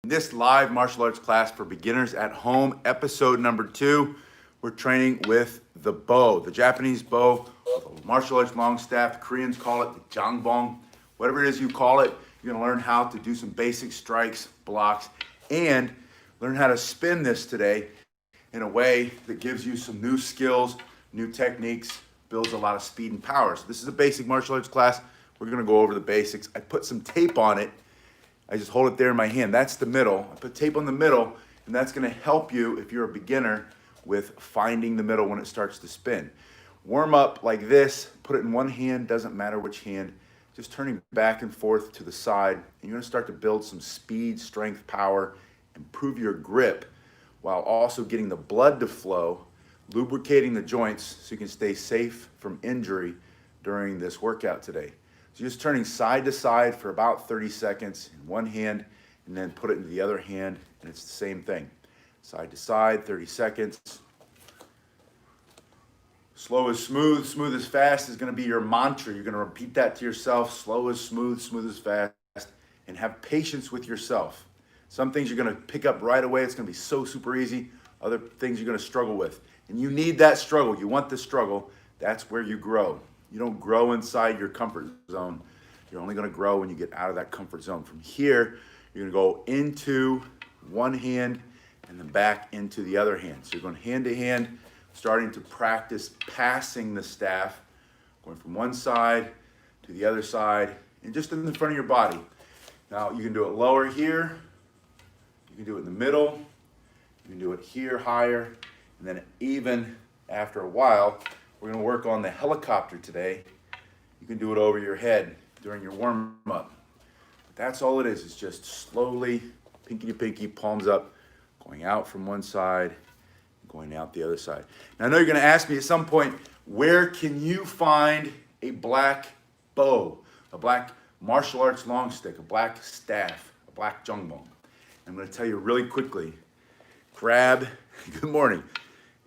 In this live martial arts class for beginners at home, episode number 2, we're training with the bo, the Japanese bo, the martial arts long staff. The Koreans call it the jangbong. Whatever it is you call it, you're gonna learn how to do some basic strikes, blocks, and learn how to spin this today in a way that gives you some new skills, new techniques, builds a lot of speed and power. So this is a basic martial arts class. We're gonna go over the basics. I put some tape on it. I just hold it there in my hand. That's the middle. I put tape on the middle, and that's gonna help you if you're a beginner with finding the middle when it starts to spin. Warm up like this, put it in one hand, doesn't matter which hand, just turning back and forth to the side, and you're gonna start to build some speed, strength, power, improve your grip, while also getting the blood to flow, lubricating the joints so you can stay safe from injury during this workout today. So just turning side to side for about 30 seconds in one hand, and then put it into the other hand, and it's the same thing. Side to side, 30 seconds. Slow is smooth, smooth is fast is gonna be your mantra. You're gonna repeat that to yourself. Slow is smooth, smooth is fast, and have patience with yourself. Some things you're gonna pick up right away. It's gonna be so super easy. Other things you're gonna struggle with. And you need that struggle. You want the struggle. That's where you grow. You don't grow inside your comfort zone. You're only gonna grow when you get out of that comfort zone. From here, you're gonna go into one hand and then back into the other hand. So you're going hand to hand, starting to practice passing the staff, going from one side to the other side, and just in the front of your body. Now you can do it lower here, you can do it in the middle, you can do it here higher, and then even after a while, we're gonna work on the helicopter today. You can do it over your head during your warm-up. But that's all it is. It's just slowly, pinky to pinky, palms up, going out from one side, going out the other side. Now I know you're gonna ask me at some point, where can you find a black bow, a black martial arts long stick, a black staff, a black jangbong? I'm gonna tell you really quickly, grab, good morning,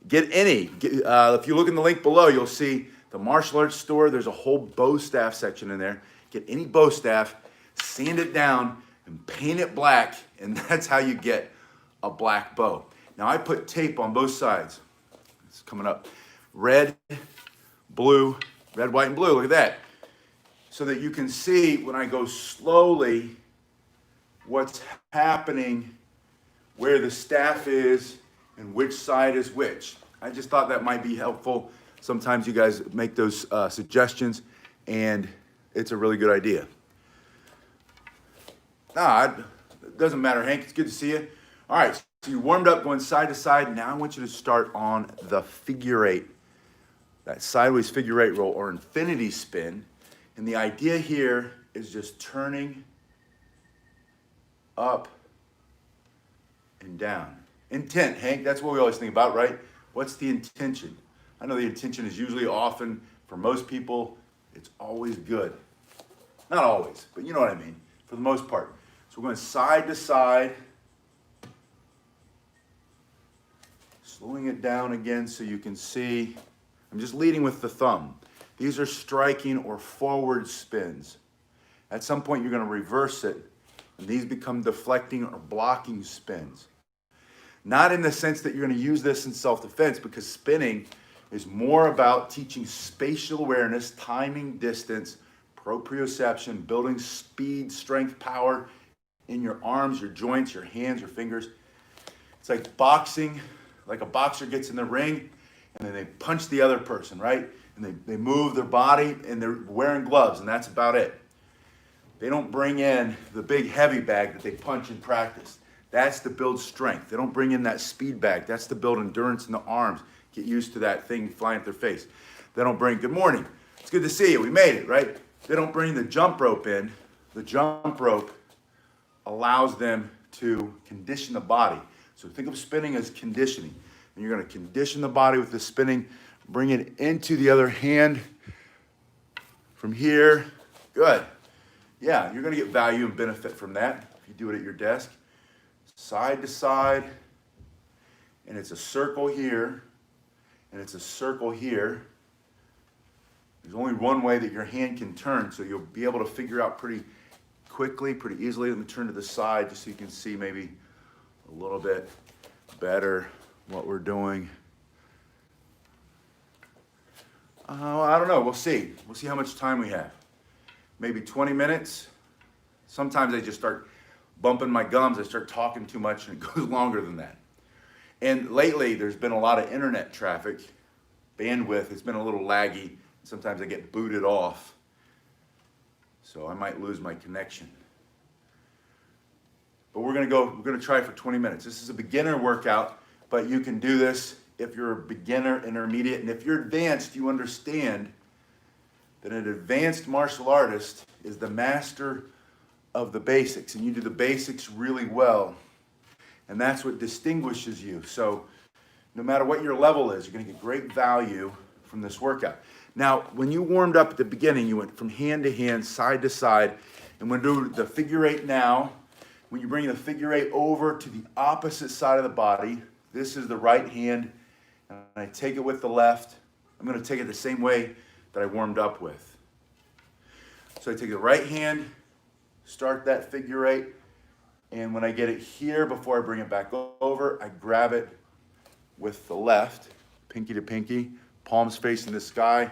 get any. If you look in the link below, you'll see the martial arts store. There's a whole bow staff section in there. Get any bow staff, sand it down, and paint it black, and that's how you get a black bow. Now I put tape on both sides. It's coming up. Red, blue, red, white, and blue. Look at that. So that you can see when I go slowly what's happening, where the staff is, and which side is which. I just thought that might be helpful. Sometimes you guys make those suggestions, and it's a really good idea. It doesn't matter, Hank. It's good to see you. All right, so you warmed up going side to side. Now I want you to start on the figure eight, that sideways figure eight roll or infinity spin. And the idea here is just turning up and down. Intent, Hank, that's what we always think about, right? What's the intention? I know the intention is usually often, for most people, it's always good. Not always, but you know what I mean, for the most part. So we're going side to side, slowing it down again so you can see. I'm just leading with the thumb. These are striking or forward spins. At some point, you're going to reverse it, and these become deflecting or blocking spins. Not in the sense that you're going to use this in self-defense, because spinning is more about teaching spatial awareness, timing, distance, proprioception, building speed, strength, power in your arms, your joints, your hands, your fingers. It's like boxing, like a boxer gets in the ring and then they punch the other person, right? And they move their body and they're wearing gloves, and that's about it. They don't bring in the big heavy bag that they punch in practice. That's to build strength. They don't bring in that speed bag. That's to build endurance in the arms. Get used to that thing flying at their face. They don't bring, good morning, it's good to see you, we made it, right? They don't bring the jump rope in. The jump rope allows them to condition the body. So think of spinning as conditioning. And you're gonna condition the body with the spinning, bring it into the other hand from here. Good. Yeah, you're gonna get value and benefit from that if you do it at your desk. Side to side, and it's a circle here, and it's a circle here. There's only one way that your hand can turn, so you'll be able to figure out pretty quickly, pretty easily. Let me turn to the side just so you can see maybe a little bit better what we're doing. I don't know, we'll see. We'll see how much time we have. Maybe 20 minutes. Sometimes I just start bumping my gums. I start talking too much and it goes longer than that. And lately there's been a lot of internet traffic. Bandwidth has been a little laggy. Sometimes I get booted off. So I might lose my connection. But we're gonna try for 20 minutes. This is a beginner workout, but you can do this if you're a beginner, intermediate, and if you're advanced, you understand that an advanced martial artist is the master of the basics, and you do the basics really well. And that's what distinguishes you. So no matter what your level is, you're gonna get great value from this workout. Now, when you warmed up at the beginning, you went from hand to hand, side to side, and we're gonna do the figure eight now. When you bring the figure eight over to the opposite side of the body, this is the right hand, and I take it with the left. I'm gonna take it the same way that I warmed up with. So I take the right hand, start that figure eight, and when I get it here, before I bring it back over, I grab it with the left, pinky to pinky, palms facing the sky.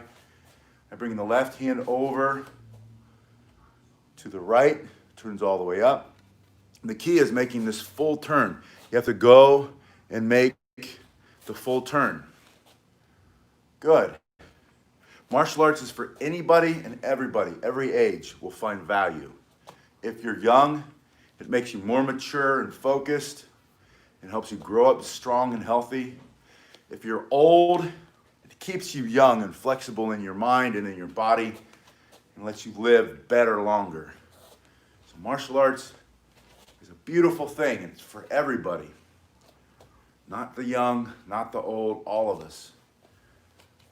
I bring the left hand over to the right, turns all the way up. The key is making this full turn. You have to go and make the full turn. Good. Martial arts is for anybody and everybody, every age will find value. If you're young, it makes you more mature and focused. It helps you grow up strong and healthy. If you're old, it keeps you young and flexible in your mind and in your body and lets you live better longer. So martial arts is a beautiful thing, and it's for everybody. Not the young, not the old, all of us.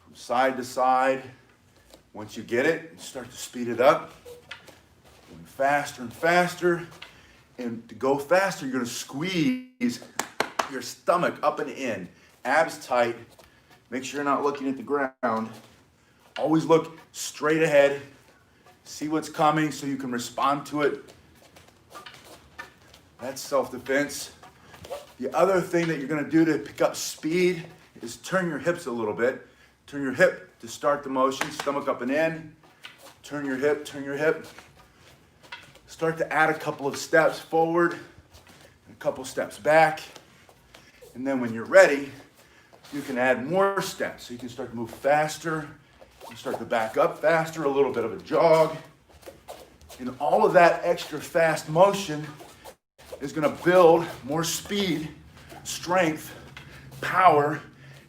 From side to side, once you get it, you start to speed it up. Going faster and faster. And to go faster, you're gonna squeeze your stomach up and in. Abs tight. Make sure you're not looking at the ground. Always look straight ahead. See what's coming so you can respond to it. That's self-defense. The other thing that you're gonna do to pick up speed is turn your hips a little bit. Turn your hip to start the motion, stomach up and in. Turn your hip, turn your hip. Start to add a couple of steps forward and a couple steps back. And then when you're ready, you can add more steps. So you can start to move faster, you start to back up faster, a little bit of a jog. And all of that extra fast motion is gonna build more speed, strength, power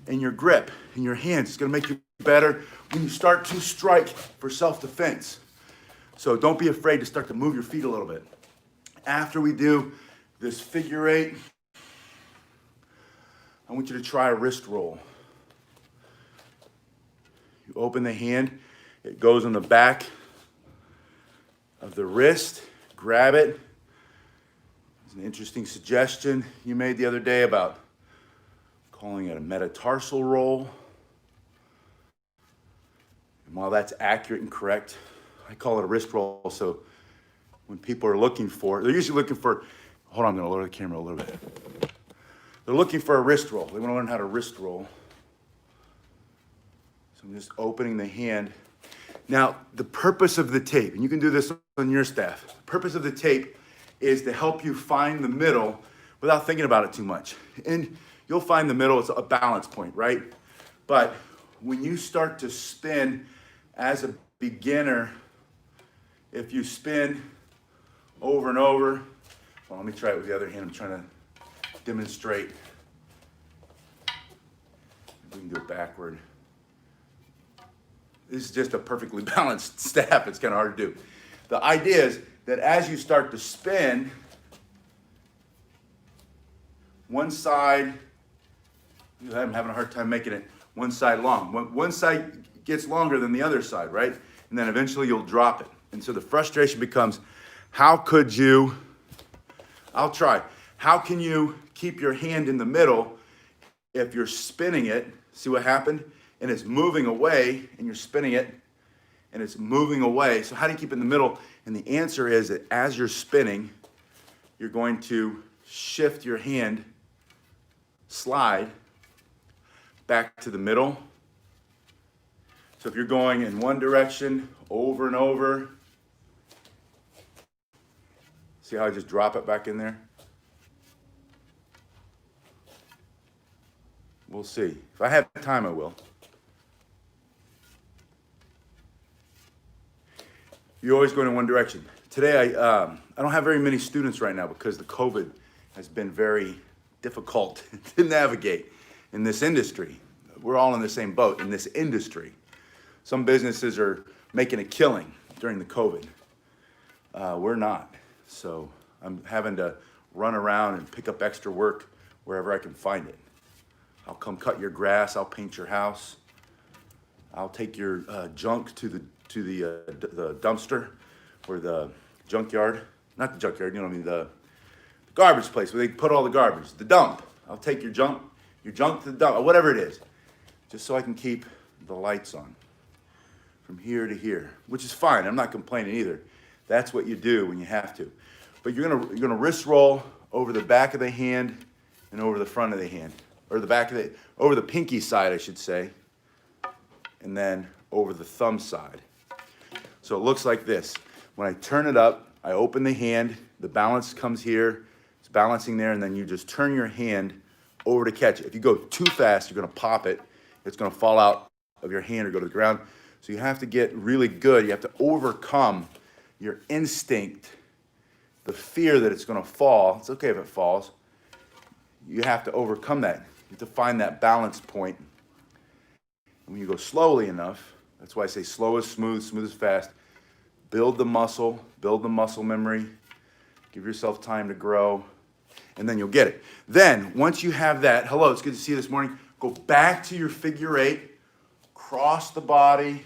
in your grip, in your hands. It's gonna make you better when you start to strike for self-defense. So don't be afraid to start to move your feet a little bit. After we do this figure eight, I want you to try a wrist roll. You open the hand, it goes on the back of the wrist, grab it. It's an interesting suggestion you made the other day about calling it a metatarsal roll. And while that's accurate and correct, I call it a wrist roll. So when people are looking for, they're usually looking for, hold on, I'm gonna lower the camera a little bit. They're looking for a wrist roll. They wanna learn how to wrist roll. So I'm just opening the hand. Now, the purpose of the tape, and you can do this on your staff, the purpose of the tape is to help you find the middle without thinking about it too much. And you'll find the middle, it's a balance point, right? But when you start to spin as a beginner, if you spin over and over, well, let me try it with the other hand. I'm trying to demonstrate. We can do it backward. This is just a perfectly balanced staff. It's kind of hard to do. The idea is that as you start to spin, one side, I'm having a hard time making it one side long. One side gets longer than the other side, right? And then eventually you'll drop it. And so the frustration becomes, how could you, I'll try. How can you keep your hand in the middle if you're spinning it? See what happened? And it's moving away and you're spinning it and it's moving away. So how do you keep it in the middle? And the answer is that as you're spinning, you're going to shift your hand, slide back to the middle. So if you're going in one direction over and over, see how I just drop it back in there? We'll see. If I have time, I will. You're always going in one direction. Today, I don't have very many students right now because the COVID has been very difficult to navigate in this industry. We're all in the same boat in this industry. Some businesses are making a killing during the COVID. We're not. So I'm having to run around and pick up extra work wherever I can find it. I'll come cut your grass. I'll paint your house. I'll take your junk to the dumpster or the junkyard. Not the junkyard, you know what I mean, the garbage place where they put all the garbage. The dump. I'll take your junk to the dump, or whatever it is, just so I can keep the lights on from here to here, which is fine. I'm not complaining either. That's what you do when you have to. But you're gonna wrist roll over the back of the hand and over the front of the hand, or over the pinky side, I should say, and then over the thumb side. So it looks like this. When I turn it up, I open the hand, the balance comes here, it's balancing there, and then you just turn your hand over to catch it. If you go too fast, you're gonna pop it. It's gonna fall out of your hand or go to the ground. So you have to get really good. You have to overcome your instinct, the fear that it's gonna fall. It's okay if it falls. You have to overcome that. You have to find that balance point. And when you go slowly enough, that's why I say slow is smooth, smooth is fast. Build the muscle memory. Give yourself time to grow, and then you'll get it. Then, once you have that, hello, it's good to see you this morning. Go back to your figure eight, cross the body,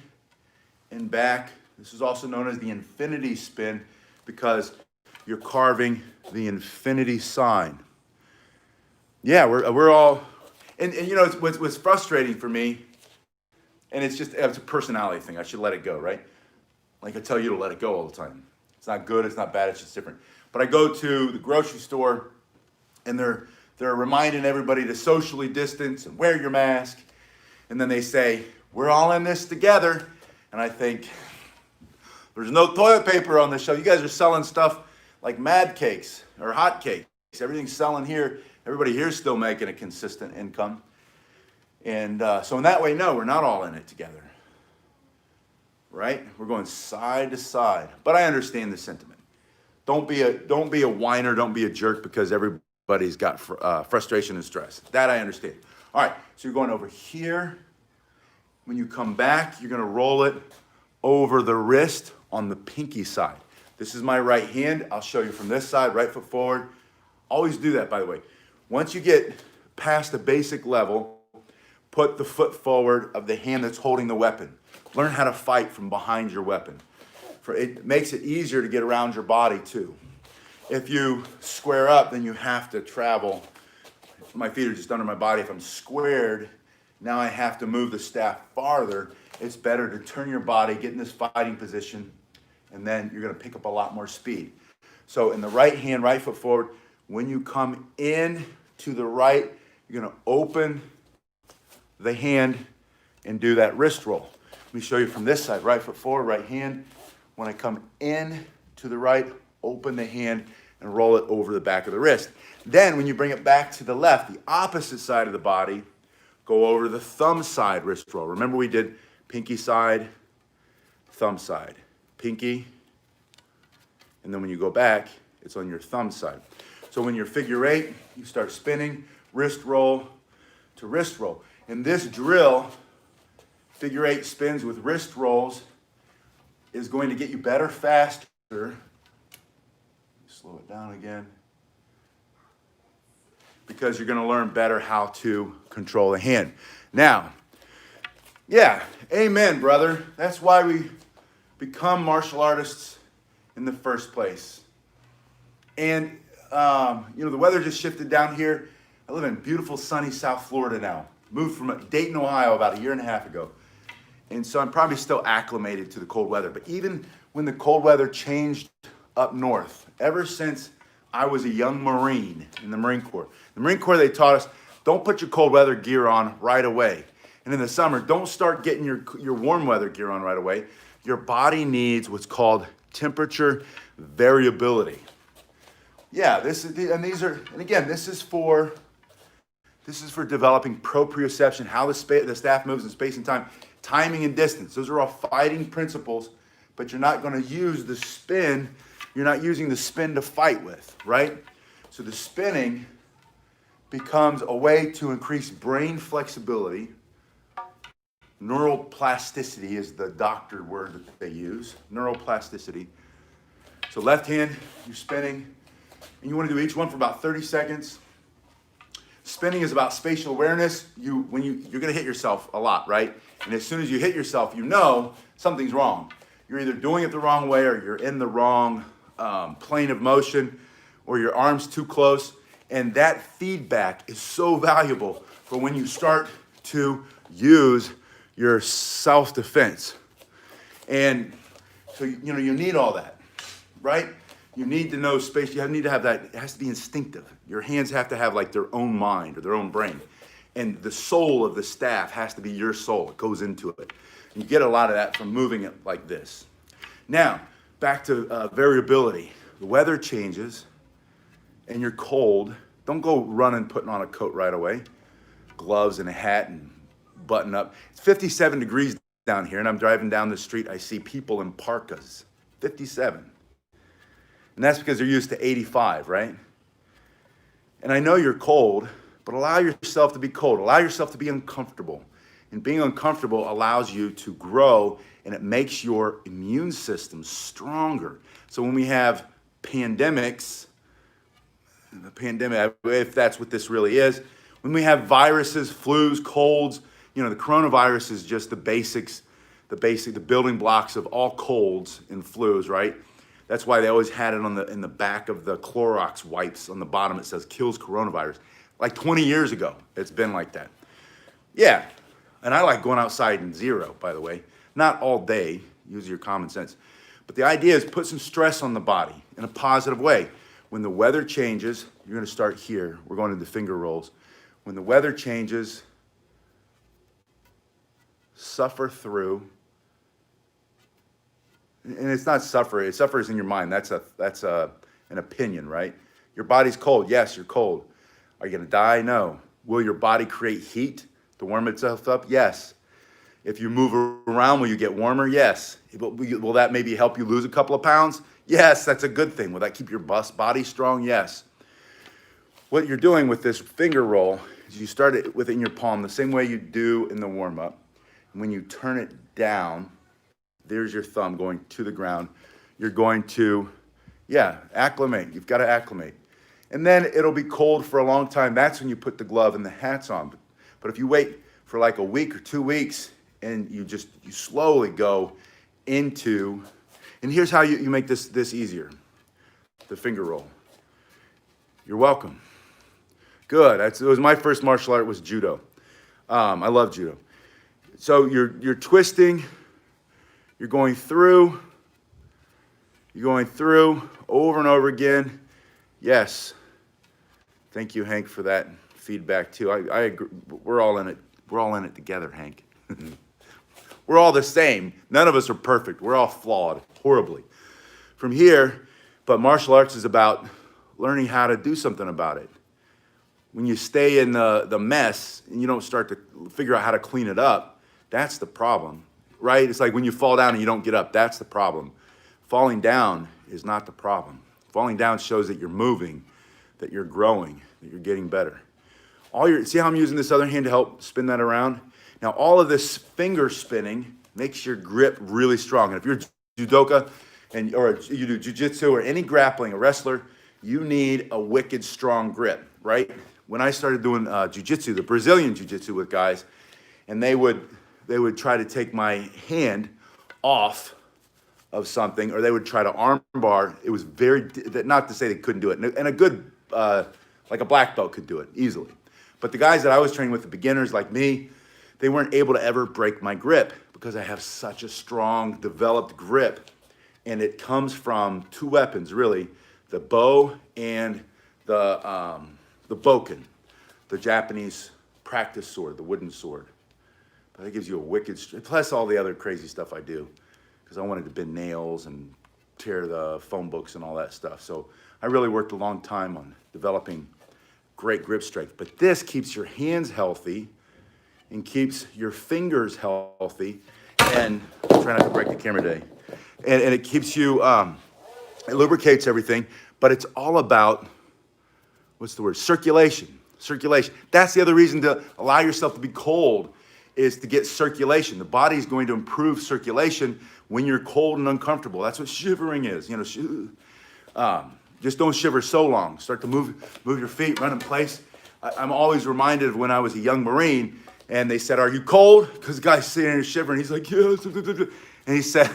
and back. This is also known as the infinity spin because you're carving the infinity sign. Yeah, we're all, and you know, what's frustrating for me, and it's a personality thing. I should let it go, right? Like I tell you to let it go all the time. It's not good, it's not bad, it's just different. But I go to the grocery store and they're reminding everybody to socially distance and wear your mask. And then they say, we're all in this together. And I think, there's no toilet paper on the shelf. You guys are selling stuff like mad cakes or hot cakes. Everything's selling here. Everybody here is still making a consistent income. And so in that way, no, we're not all in it together. Right? We're going side to side. But I understand the sentiment. Don't be a whiner, don't be a jerk because everybody's got frustration and stress. That I understand. All right, so you're going over here. When you come back, you're gonna roll it over the wrist on the pinky side. This is my right hand. I'll show you from this side, right foot forward. Always do that, by the way. Once you get past the basic level, put the foot forward of the hand that's holding the weapon. Learn how to fight from behind your weapon. It makes it easier to get around your body too. If you square up, then you have to travel. My feet are just under my body. If I'm squared, now I have to move the staff farther. It's better to turn your body, get in this fighting position, and then you're gonna pick up a lot more speed. So in the right hand, right foot forward, when you come in to the right, you're gonna open the hand and do that wrist roll. Let me show you from this side, right foot forward, right hand. When I come in to the right, open the hand and roll it over the back of the wrist. Then when you bring it back to the left, the opposite side of the body, go over the thumb side wrist roll. Remember we did pinky side, thumb side, pinky, and then when you go back, it's on your thumb side. So when you're figure eight, you start spinning, wrist roll to wrist roll. In this drill, figure eight spins with wrist rolls is going to get you better faster. Slow it down again. Because you're going to learn better how to control the hand. Now, yeah, amen, brother. That's why we become martial artists in the first place. And, you know, the weather just shifted down here. I live in beautiful, sunny South Florida now. Moved from Dayton, Ohio about 1.5 years ago. And so I'm probably still acclimated to the cold weather. But even when the cold weather changed up north, ever since I was a young Marine in the Marine Corps, they taught us, don't put your cold weather gear on right away. And in the summer, don't start getting your warm weather gear on right away. Your body needs what's called temperature variability. Yeah, this is for developing proprioception, how the staff moves in space and time, timing and distance. Those are all fighting principles, but you're not going to use the spin. You're not using the spin to fight with, right? So the spinning becomes a way to increase brain flexibility. Neuroplasticity is the doctor word that they use, neuroplasticity. So left hand, you're spinning, and you want to do each one for about 30 seconds. Spinning is about spatial awareness. You're going to hit yourself a lot, right? And as soon as you hit yourself, you know something's wrong. You're either doing it the wrong way, or you're in the wrong plane of motion, or your arm's too close. And that feedback is so valuable for when you start to use your self-defense. And so, you need all that, right? You need to know space. You need to have that. It has to be instinctive. Your hands have to have like their own mind or their own brain. And the soul of the staff has to be your soul. It goes into it. And you get a lot of that from moving it like this. Now, back to variability. The weather changes and you're cold. Don't go running, putting on a coat right away. Gloves and a hat and button up. It's 57 degrees down here, and I'm driving down the street. I see people in parkas. 57. And that's because they're used to 85, right? And I know you're cold, but allow yourself to be cold. Allow yourself to be uncomfortable. And being uncomfortable allows you to grow, and it makes your immune system stronger. So when we have pandemics, the pandemic, if that's what this really is, when we have viruses, flus, colds, the coronavirus is just the building blocks of all colds and flus, right? That's why they always had it in the back of the Clorox wipes on the bottom. It says kills coronavirus. Like 20 years ago, it's been like that. Yeah, and I like going outside in zero, by the way. Not all day, use your common sense. But the idea is put some stress on the body in a positive way. When the weather changes, you're gonna start here. We're going into finger rolls. When the weather changes, suffer through. And it's not suffer, suffer is in your mind. That's an opinion, right? Your body's cold. Yes, you're cold. Are you gonna die? No. Will your body create heat to warm itself up? Yes. If you move around, will you get warmer? Yes. Will that maybe help you lose a couple of pounds? Yes, that's a good thing. Will that keep your body strong? Yes. What you're doing with this finger roll is you start it within your palm the same way you do in the warm-up. When you turn it down, there's your thumb going to the ground. You're going to, acclimate. You've got to acclimate. And then it'll be cold for a long time. That's when you put the glove and the hats on. But if you wait for like a week or 2 weeks and you slowly go into, and here's how you make this easier, the finger roll. You're welcome. Good. It was my first martial art was judo. I love judo. So you're twisting, you're going through over and over again. Yes. Thank you, Hank, for that feedback too. I agree. We're all in it. We're all in it together, Hank. We're all the same. None of us are perfect. We're all flawed, horribly. From here, but martial arts is about learning how to do something about it. When you stay in the mess and you don't start to figure out how to clean it up, that's the problem, right? It's like when you fall down and you don't get up, that's the problem. Falling down is not the problem. Falling down shows that you're moving, that you're growing, that you're getting better. See how I'm using this other hand to help spin that around? Now, all of this finger spinning makes your grip really strong. And if you're judoka or you do jiu-jitsu or any grappling, a wrestler, you need a wicked strong grip, right? When I started doing jiu-jitsu, the Brazilian jiu-jitsu with guys, and they would try to take my hand off of something, or they would try to arm bar. It was not to say they couldn't do it. And a good, like a black belt could do it easily. But the guys that I was training with, the beginners like me, they weren't able to ever break my grip because I have such a strong, developed grip. And it comes from two weapons, really, the bow and the bokken, the Japanese practice sword, the wooden sword. But that gives you a wicked, plus all the other crazy stuff I do, because I wanted to bend nails and tear the phone books and all that stuff. So I really worked a long time on developing great grip strength. But this keeps your hands healthy and keeps your fingers healthy. And try not to break the camera today. And it keeps you, it lubricates everything, but it's all about, what's the word? Circulation. Circulation. That's the other reason to allow yourself to be cold, is to get circulation. The body is going to improve circulation when you're cold and uncomfortable. That's what shivering is. You know, just don't shiver so long. Start to move your feet, run in place. I'm always reminded of when I was a young Marine, and they said, "Are you cold?" Because the guy's sitting there shivering. He's like, "Yes." And he said,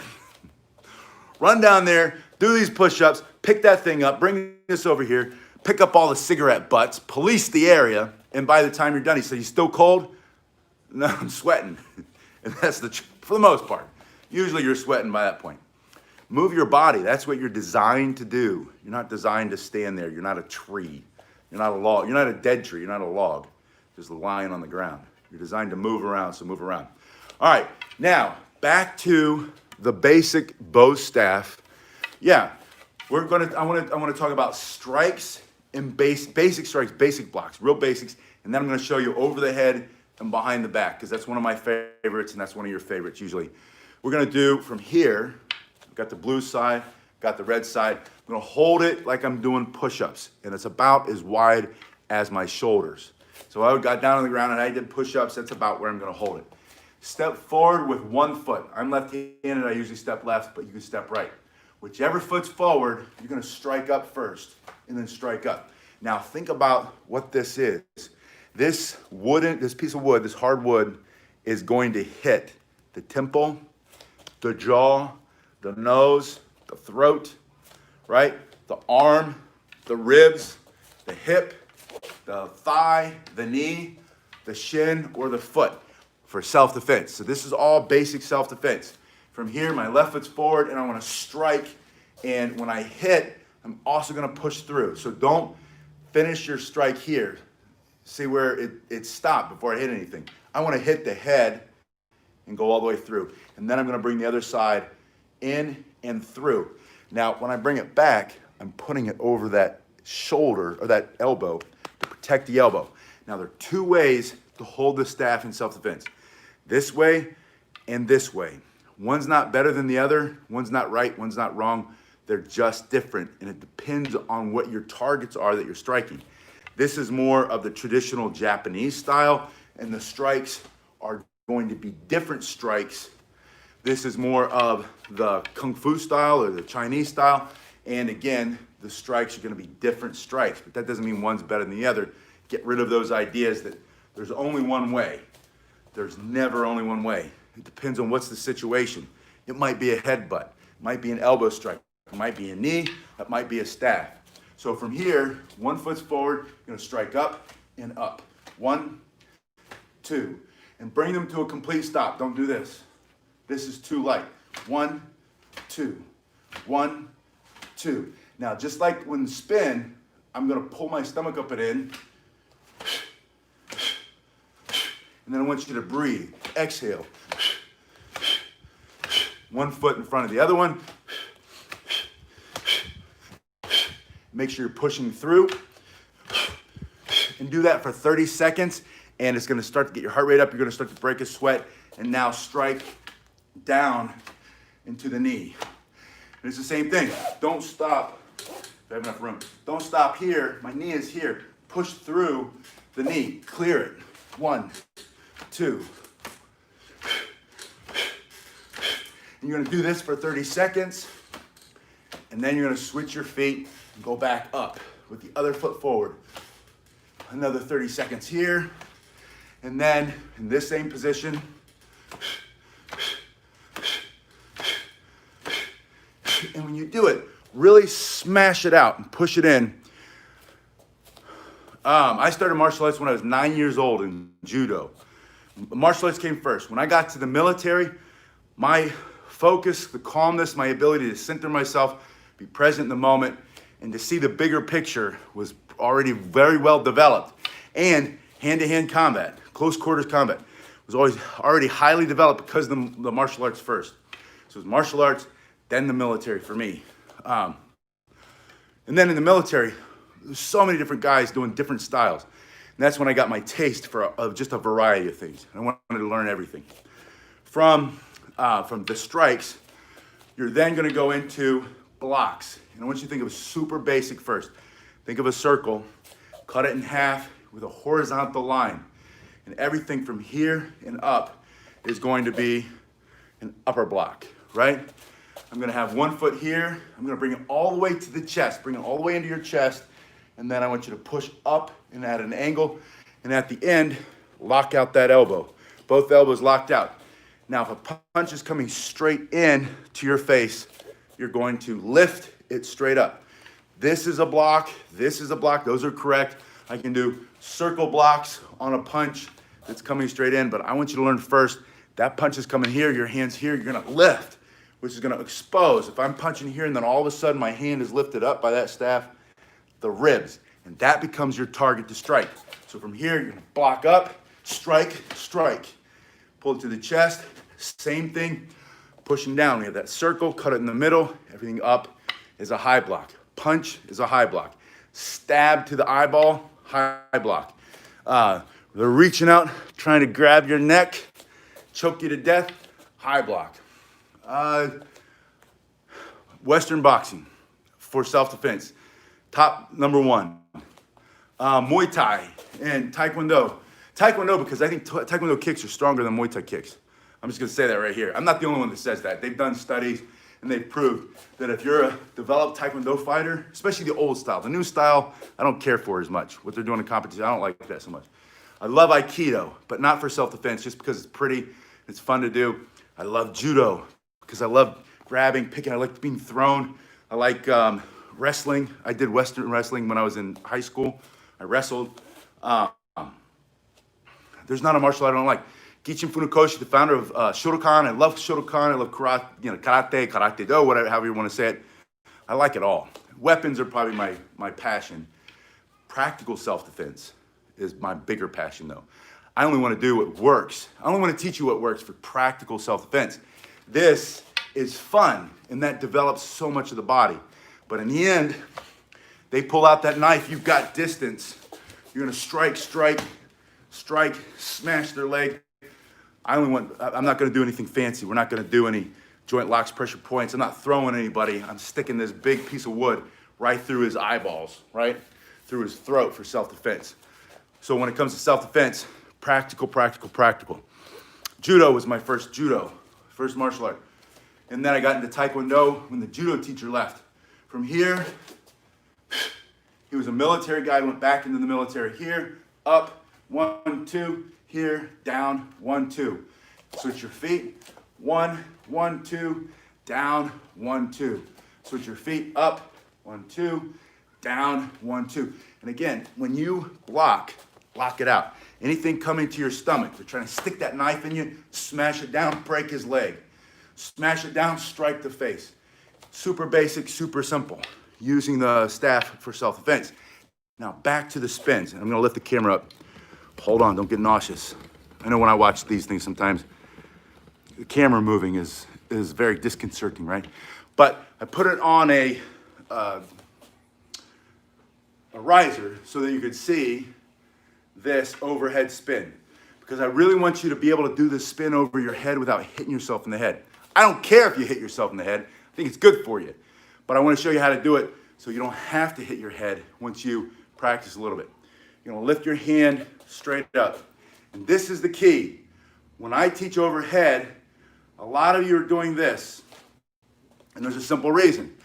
"Run down there, do these push-ups, pick that thing up, bring this over here, pick up all the cigarette butts, police the area, and by the time you're done," he said, "You still cold?" "No, I'm sweating." And that's for the most part. Usually you're sweating by that point. Move your body. That's what you're designed to do. You're not designed to stand there. You're not a tree. You're not a log. You're not a dead tree. You're not a log. Just lying on the ground. You're designed to move around, so move around. All right, now back to the basic bow staff. Yeah, I want to talk about strikes and basic strikes, basic blocks, real basics, and then I'm going to show you over the head and behind the back, because that's one of my favorites, and that's one of your favorites usually. We're going to do from here. I've got the blue side, got the red side. I'm going to hold it like I'm doing push-ups, and it's about as wide as my shoulders. So I got down on the ground and I did push-ups. That's about where I'm going to hold it. Step forward with one foot. I'm left-handed. I usually step left, but you can step right. Whichever foot's forward, you're going to strike up first and then strike up. Now think about what this is. This piece of wood, this hard wood, is going to hit the temple, the jaw, the nose, the throat, right? The arm, the ribs, the hip, the thigh, the knee, the shin, or the foot for self-defense. So this is all basic self-defense. From here, my left foot's forward, and I want to strike. And when I hit, I'm also going to push through. So don't finish your strike here. See where it stopped before I hit anything. I want to hit the head and go all the way through. And then I'm going to bring the other side in and through. Now, when I bring it back, I'm putting it over that shoulder or that elbow to protect the elbow. Now, there are two ways to hold the staff in self-defense. This way and this way. One's not better than the other. One's not right, one's not wrong. They're just different, and it depends on what your targets are that you're striking. This is more of the traditional Japanese style, and the strikes are going to be different strikes. This is more of the Kung Fu style or the Chinese style, and again, the strikes are going to be different strikes, but that doesn't mean one's better than the other. Get rid of those ideas that there's only one way. There's never only one way. It depends on what's the situation. It might be a headbutt, it might be an elbow strike, it might be a knee, it might be a staff. So from here, one foot's forward, you're going to strike up and up. 1, 2, and bring them to a complete stop. Don't do this. This is too light. 1, 2, 1, 2. Now, just like when spin, I'm going to pull my stomach up and in. And then I want you to breathe. Exhale. One foot in front of the other one. Make sure you're pushing through. And do that for 30 seconds. And it's going to start to get your heart rate up. You're going to start to break a sweat. And now strike down into the knee. And it's the same thing. Don't stop. If I have enough room. Don't stop here. My knee is here. Push through the knee. Clear it. 1, 2. And you're going to do this for 30 seconds. And then you're going to switch your feet and go back up with the other foot forward. Another 30 seconds here. And then in this same position, and when you do it, really smash it out and push it in. I started martial arts when I was 9 years old in judo. Martial arts came first. When I got to the military, my focus, the calmness, my ability to center myself, be present in the moment, and to see the bigger picture was already very well developed. And hand-to-hand combat, close quarters combat, was already highly developed because of the martial arts first. So it was martial arts, then the military for me. And then in the military, there's so many different guys doing different styles. And that's when I got my taste for just a variety of things. I wanted to learn everything. From the strikes, you're then gonna go into blocks. And I want you to think of a super basic first. Think of a circle, cut it in half with a horizontal line. And everything from here and up is going to be an upper block, right? I'm gonna have 1 foot here. I'm gonna bring it all the way to the chest. Bring it all the way into your chest. And then I want you to push up and at an angle. And at the end, lock out that elbow. Both elbows locked out. Now, if a punch is coming straight in to your face, you're going to lift it straight up. This is a block. This is a block. Those are correct. I can do circle blocks on a punch that's coming straight in, but I want you to learn first, that punch is coming here, your hand's here, you're gonna lift, which is gonna expose. If I'm punching here and then all of a sudden my hand is lifted up by that staff, the ribs, and that becomes your target to strike. So from here, you're gonna block up, strike, strike. Pull it to the chest, same thing, pushing down. We have that circle, cut it in the middle, everything up is a high block. Punch is a high block. Stab to the eyeball, high block. They're reaching out, trying to grab your neck, choke you to death, high block. Western boxing for self-defense, top number 1. Muay Thai and Taekwondo. Taekwondo, because I think Taekwondo kicks are stronger than Muay Thai kicks. I'm just gonna say that right here. I'm not the only one that says that. They've done studies and they've proved that if you're a developed Taekwondo fighter, especially the old style, the new style, I don't care for as much. What they're doing in competition, I don't like that so much. I love Aikido, but not for self-defense, just because it's pretty, it's fun to do. I love Judo, because I love grabbing, picking, I like being thrown. I like wrestling. I did Western wrestling when I was in high school. I wrestled. There's not a martial art I don't like. Gichin Funakoshi, the founder of Shotokan. I love Shotokan. I love karate, karate do, whatever, however you want to say it. I like it all. Weapons are probably my passion. Practical self-defense is my bigger passion, though. I only want to do what works. I only want to teach you what works for practical self-defense. This is fun, and that develops so much of the body. But in the end, they pull out that knife. You've got distance. You're going to strike, strike, strike, smash their leg. I'm not going to do anything fancy. We're not going to do any joint locks, pressure points. I'm not throwing anybody. I'm sticking this big piece of wood right through his eyeballs, right? Through his throat for self-defense. So when it comes to self-defense, practical, practical, practical. Judo was my first martial art. And then I got into Taekwondo when the judo teacher left. From here, he was a military guy, went back into the military. Here, up, 1, 2, here, down, 1, 2. Switch your feet, 1, 1, 2, down, 1, 2. Switch your feet, up, 1, 2, down, 1, 2. And again, when you block it out. Anything coming to your stomach, they're trying to stick that knife in you, smash it down, break his leg. Smash it down, strike the face. Super basic, super simple. Using the staff for self-defense. Now back to the spins. And I'm gonna lift the camera up. Hold on, don't get nauseous. I know when I watch these things sometimes, the camera moving is very disconcerting, right? But I put it on a riser so that you could see this overhead spin, because I really want you to be able to do this spin over your head without hitting yourself in the head. I don't care if you hit yourself in the head. I think it's good for you. But I want to show you how to do it so you don't have to hit your head once you practice a little bit. You're going to lift your hand straight up. And this is the key. When I teach overhead, a lot of you are doing this. And there's a simple reason.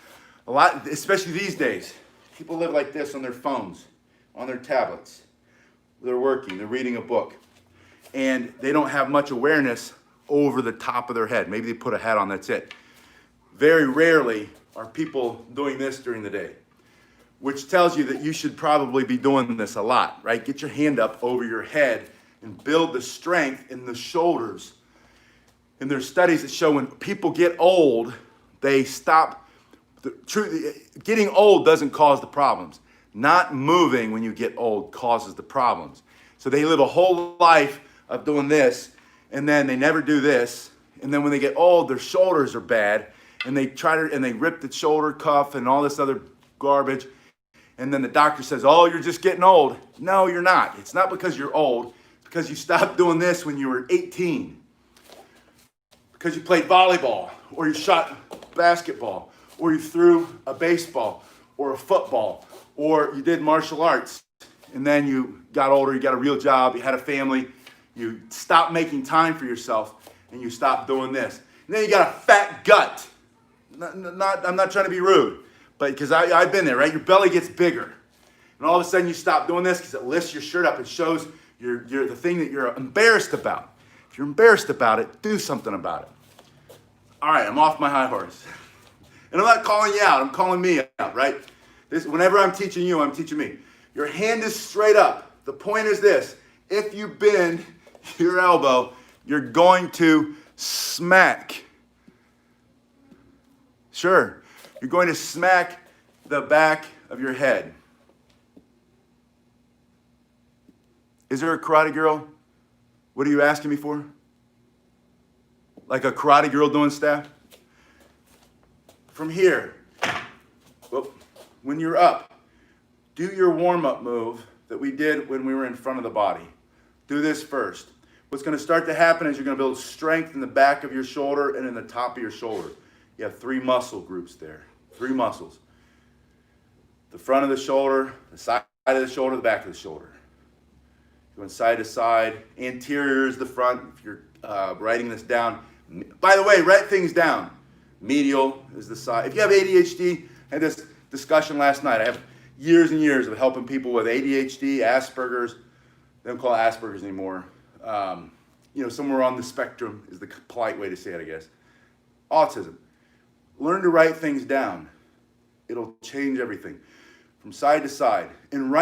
A lot, especially these days, people live like this on their phones, on their tablets. They're working, they're reading a book, and they don't have much awareness over the top of their head. Maybe they put a hat on, that's it. Very rarely are people doing this during the day, which tells you that you should probably be doing this a lot, right? Get your hand up over your head and build the strength in the shoulders. And there's studies that show when people get old, they stop. Getting old doesn't cause the problems. Not moving when you get old causes the problems. So they live a whole life of doing this, and then they never do this. And then when they get old, their shoulders are bad, and they rip the shoulder cuff and all this other garbage. And then the doctor says, "Oh, you're just getting old." No, you're not. It's not because you're old. It's because you stopped doing this when you were 18. Because you played volleyball, or you shot basketball, or you threw a baseball, or a football, or you did martial arts. And then you got older, you got a real job, you had a family, you stopped making time for yourself, and you stopped doing this. And then you got a fat gut. I'm not trying to be rude, but because I've been there, right? Your belly gets bigger. And all of a sudden you stop doing this because it lifts your shirt up and shows the thing that you're embarrassed about. If you're embarrassed about it, do something about it. All right, I'm off my high horse. And I'm not calling you out, I'm calling me out, right? Whenever I'm teaching you, I'm teaching me. Your hand is straight up. The point is this: if you bend your elbow, you're going to smack. Sure, you're going to smack the back of your head. Is there a karate girl? What are you asking me for? Like a karate girl doing staff? From here, when you're up, do your warm-up move that we did when we were in front of the body. Do this first. What's going to start to happen is you're going to build strength in the back of your shoulder and in the top of your shoulder. You have 3 muscle groups there. 3 muscles. The front of the shoulder, the side of the shoulder, the back of the shoulder. Going side to side. Anterior is the front. If you're writing this down. By the way, write things down. Medial is the side. If you have ADHD, I had this discussion last night. I have years and years of helping people with ADHD, Asperger's. They don't call it Asperger's anymore. Somewhere on the spectrum is the polite way to say it, I guess. Autism. Learn to write things down. It'll change everything. From side to side. And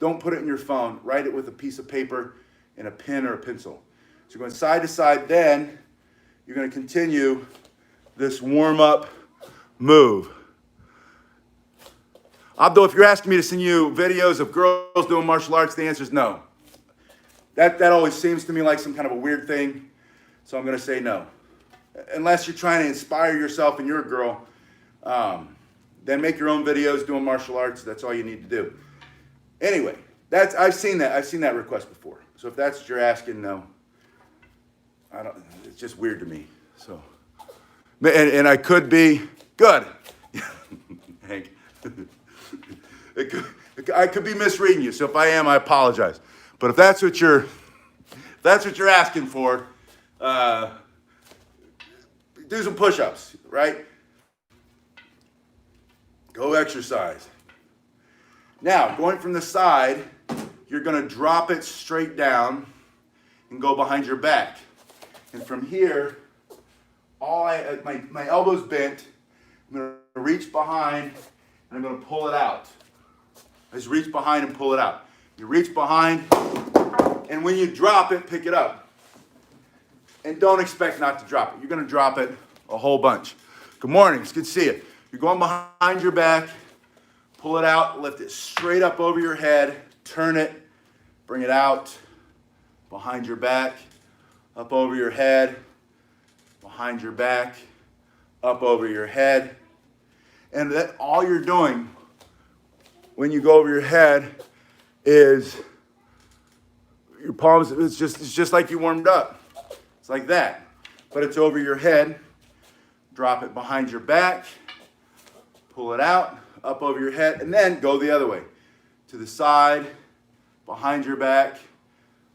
don't put it in your phone. Write it with a piece of paper and a pen or a pencil. So you're going side to side. Then you're going to continue this warm-up move. Abdul, if you're asking me to send you videos of girls doing martial arts, the answer is no. That always seems to me like some kind of a weird thing, so I'm going to say no. Unless you're trying to inspire yourself and you're a girl, then make your own videos doing martial arts. That's all you need to do. Anyway, I've seen that request before. So if that's what you're asking, no. It's just weird to me. So, and I could be good, Hank. I could be misreading you. So if I am, I apologize. But if that's what you're asking for, do some push-ups, right? Go exercise. Now, going from the side, you're going to drop it straight down and go behind your back. And from here, my elbow's bent. I'm going to reach behind and I'm going to pull it out. I just reach behind and pull it out. You reach behind, and when you drop it, pick it up. And don't expect not to drop it. You're going to drop it a whole bunch. Good morning. It's good to see you. You're going behind your back, pull it out, lift it straight up over your head, turn it, bring it out, behind your back, up over your head, behind your back, up over your head. And that all you're doing when you go over your head is your palms, it's just like you warmed up. It's like that. But it's over your head. Drop it behind your back. Pull it out, up over your head, and then go the other way. To the side, behind your back,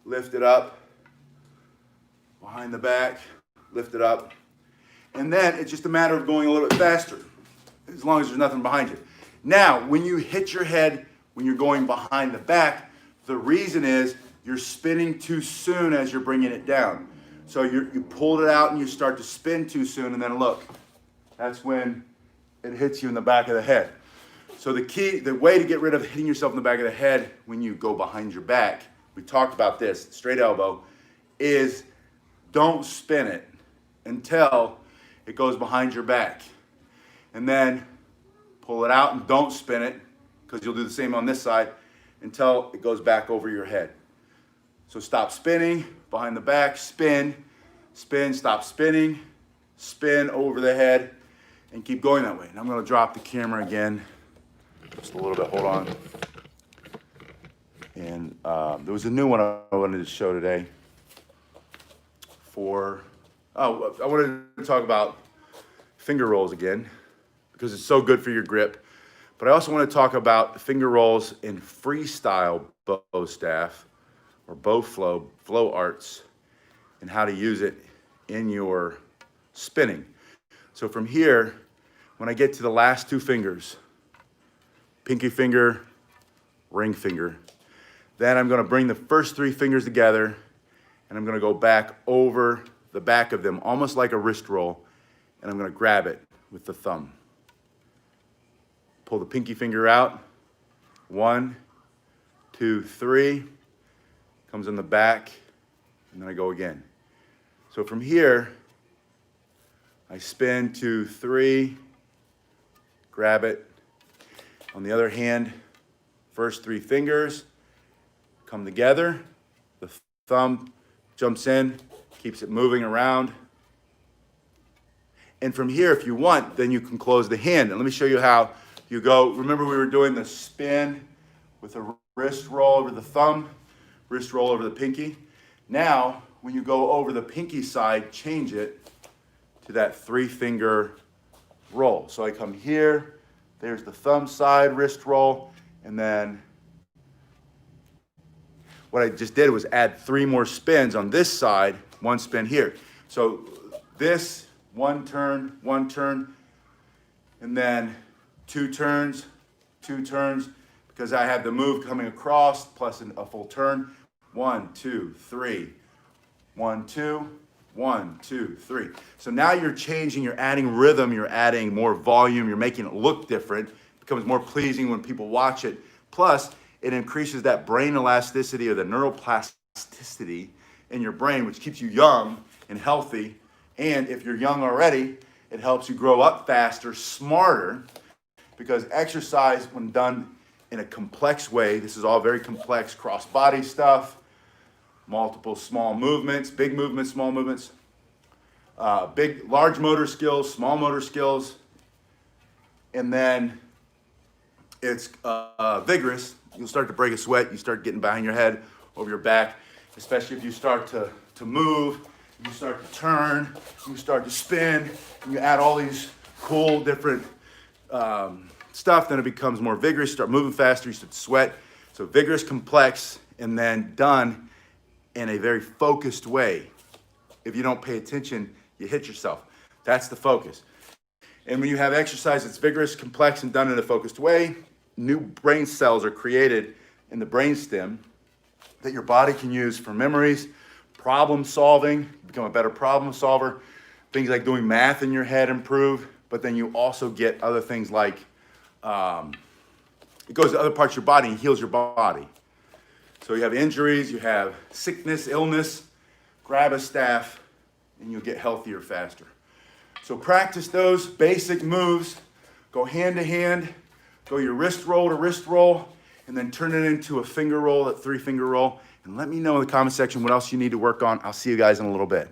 lift it up. Behind the back, lift it up. And then it's just a matter of going a little bit faster, as long as there's nothing behind you. Now, when you hit your head, when you're going behind the back, the reason is you're spinning too soon as you're bringing it down. So you pulled it out and you start to spin too soon, and then look. That's when it hits you in the back of the head. So the way to get rid of hitting yourself in the back of the head when you go behind your back we talked about this, straight elbow, is don't spin it until it goes behind your back. And then pull it out and don't spin it, because you'll do the same on this side, until it goes back over your head. So stop spinning, behind the back, spin, spin, stop spinning, spin over the head, and keep going that way. And I'm gonna drop the camera again, just a little bit, hold on. And there was a new one I wanted to show today I wanted to talk about finger rolls again, because it's so good for your grip. But I also want to talk about finger rolls in freestyle bow staff or bow flow arts, and how to use it in your spinning. So from here, when I get to the last two fingers, pinky finger, ring finger, then I'm going to bring the first three fingers together, and I'm going to go back over the back of them, almost like a wrist roll, and I'm going to grab it with the thumb. Pull the pinky finger out. 1, 2, 3. Comes in the back, and then I go again. So from here, I spin 2, 3, grab it. On the other hand, first three fingers come together. The thumb jumps in, keeps it moving around. And from here, if you want, then you can close the hand. And let me show you how you go. Remember, we were doing the spin with a wrist roll over the thumb, wrist roll over the pinky. Now, when you go over the pinky side, change it to that 3-finger roll. So I come here, there's the thumb side wrist roll, and then what I just did was add 3 more spins on this side, 1 spin here. So this, 1 turn, and then 2 turns, because I have the move coming across plus a full turn. 1, 2, 3. 1, 2, 1, 2, 3. So now you're changing, you're adding rhythm, you're adding more volume, you're making it look different. It becomes more pleasing when people watch it. Plus, it increases that brain elasticity or the neuroplasticity in your brain, which keeps you young and healthy. And if you're young already, it helps you grow up faster, smarter, because exercise, when done in a complex way, this is all very complex cross-body stuff, multiple small movements, big movements, small movements, large motor skills, small motor skills, and then it's vigorous. You'll start to break a sweat. You start getting behind your head, over your back, especially if you start to move, you start to turn, you start to spin, and you add all these cool different stuff, then it becomes more vigorous. You start moving faster, you start to sweat. So vigorous, complex, and then done in a very focused way. If you don't pay attention, you hit yourself. That's the focus. And when you have exercise that's vigorous, complex, and done in a focused way, new brain cells are created in the brainstem that your body can use for memories, problem solving, become a better problem solver. Things like doing math in your head improve, but then you also get other things like, it goes to other parts of your body and heals your body. So you have injuries, you have sickness, illness, grab a staff, and you'll get healthier faster. So practice those basic moves, go hand to hand, go your wrist roll to wrist roll, and then turn it into a finger roll, that 3-finger roll. And let me know in the comment section what else you need to work on. I'll see you guys in a little bit.